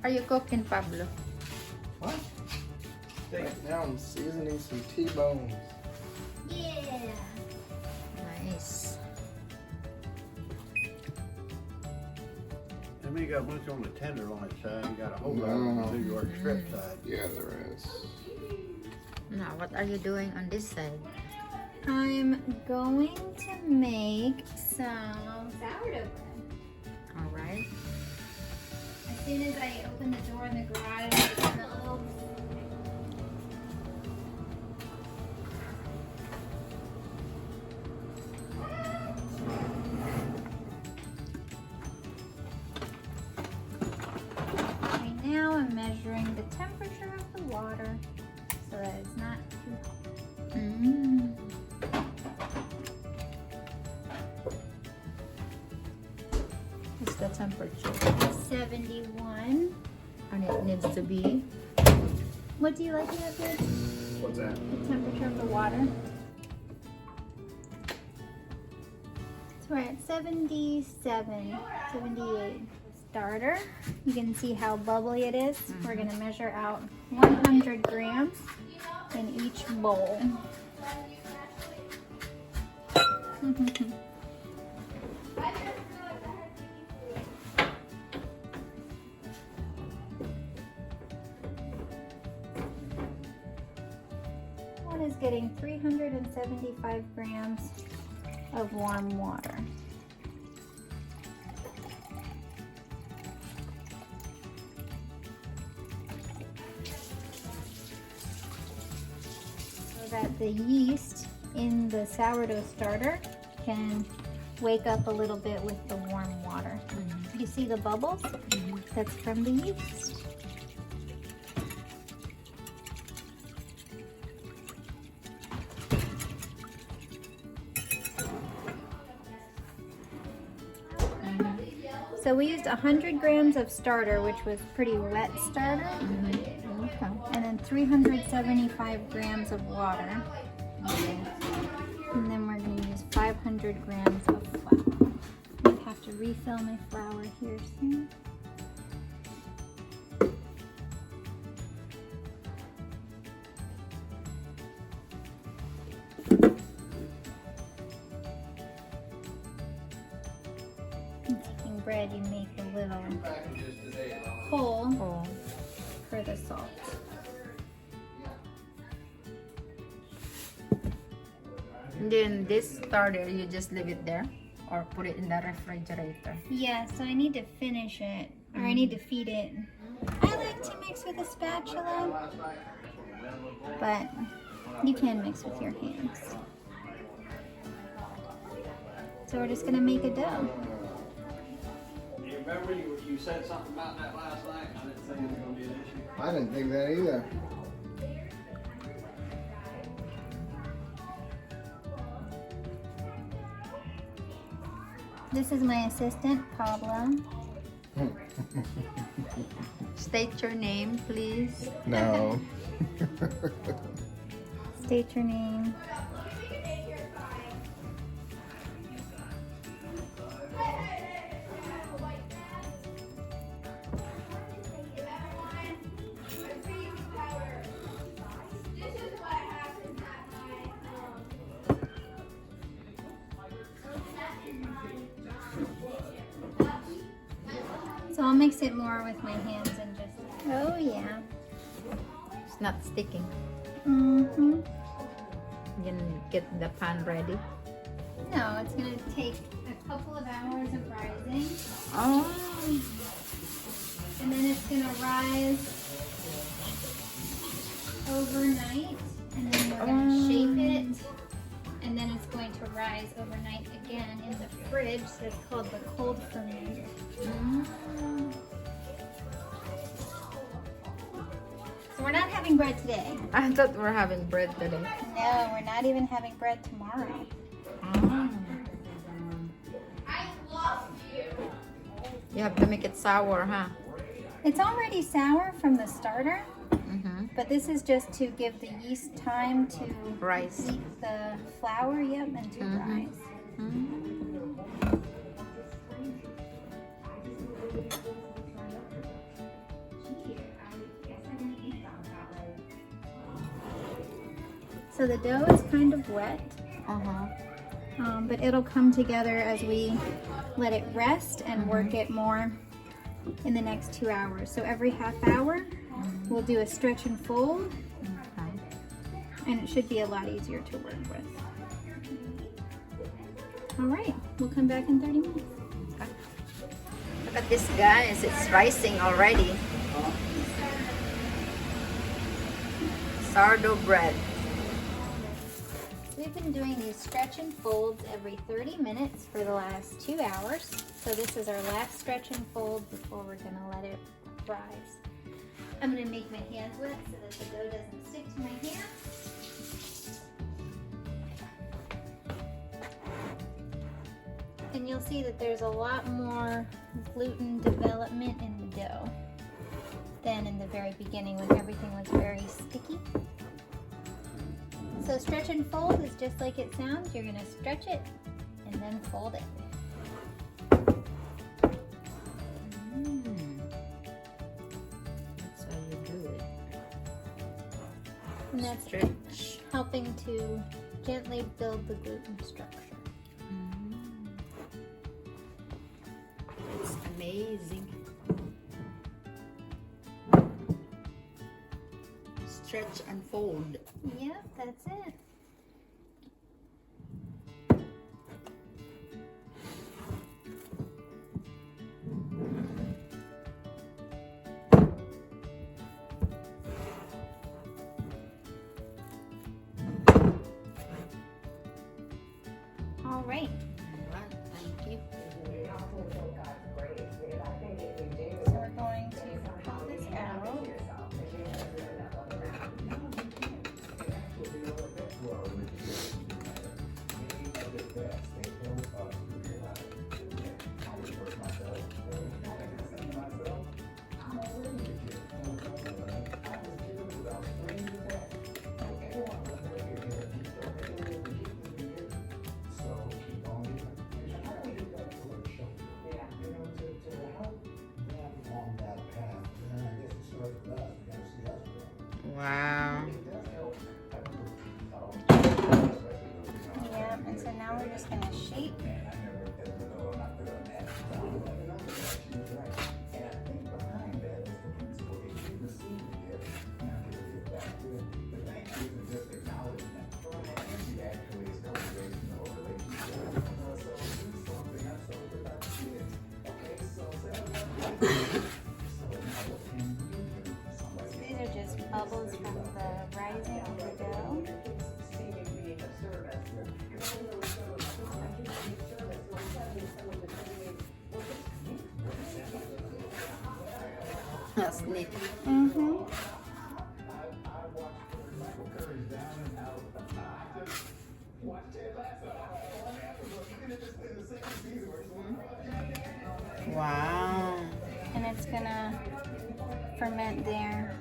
are you cooking, Pablo? What? Right now I'm seasoning some T-bones. Yeah. Nice. And we got bunch on the tenderloin side. You got a whole lot on the New York strip side. Yeah, there is. Now, what are you doing on this side? I'm going to make some sourdough bread. All right. As soon as I open the door in the garage, it's a little. Right now I'm measuring the temperature of the water so that it's not too hot. Mm. What's the temperature? 71. And it needs to be. What do you like it at, babe? What's that? The temperature of the water. So we're at 77, 78. Starter. You can see how bubbly it is. We're going to measure out 100 grams in each bowl. One is getting 375 grams of warm water. So that the yeast in the sourdough starter can wake up a little bit with the warm water. You see the bubbles? That's from the yeast. So we used 100 grams of starter, which was pretty wet starter, Okay. and then 375 grams of water. And then we're going to use 500 grams of flour. I have to refill my flour here soon. Taking bread, you make a little hole Oh. for the salt. And then this starter, you just leave it there or put it in the refrigerator. Yeah, so I need to finish it, or I need to feed it. I like to mix with a spatula, but you can mix with your hands. So we're just gonna make a dough. You remember you said something about that last night? I didn't think it was going to be an issue. I didn't think that either. This is my assistant, Pablo. State your name, please. No. State your name. So I'll mix it more with my hands and just. Oh yeah. It's not sticking. Mm-hmm. You can get the pan ready. No, it's gonna take a couple of hours of rising, Oh. and then it's gonna rise overnight, and then we're gonna shape it, and then it's going to rise overnight again in the fridge. So it's called the cold ferment. So we're not having bread today. I thought we're having bread today. No, we're not even having bread tomorrow. Oh. You have to make it sour, huh? It's already sour from the starter, Mm-hmm. but this is just to give the yeast time to Rice. eat the flour, yep, and to rise. So the dough is kind of wet, Uh-huh. but it'll come together as we let it rest and work it more in the next 2 hours. So every half hour, we'll do a stretch and fold, and it should be a lot easier to work with. All right, we'll come back in 30 minutes. Look at this, guys. It's rising already. Sourdough bread. We've been doing these stretch and folds every 30 minutes for the last 2 hours. So this is our last stretch and fold before we're gonna let it rise. I'm gonna make my hands wet so that the dough doesn't stick to my hands. And you'll see that there's a lot more gluten development in the dough than in the very beginning when everything was very sticky. So stretch and fold is just like it sounds. You're gonna stretch it and then fold it. That's how you do it. And that's Stretch. helping to gently build the gluten structure. It's amazing. Stretch and fold. Yep, that's it. All right. Thank you. So we're going to cut this out. Wow. Yeah, and so now we're just gonna shape. These are just bubbles from the rising of the dough. That's neat. Wow. And it's gonna ferment there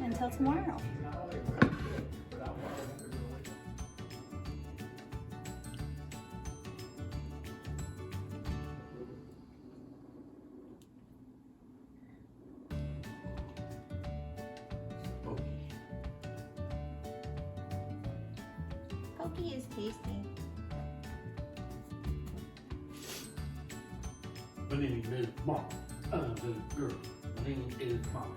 until tomorrow. Pokey is tasty. My name is Mom. I'm a little girl. My name is Mom.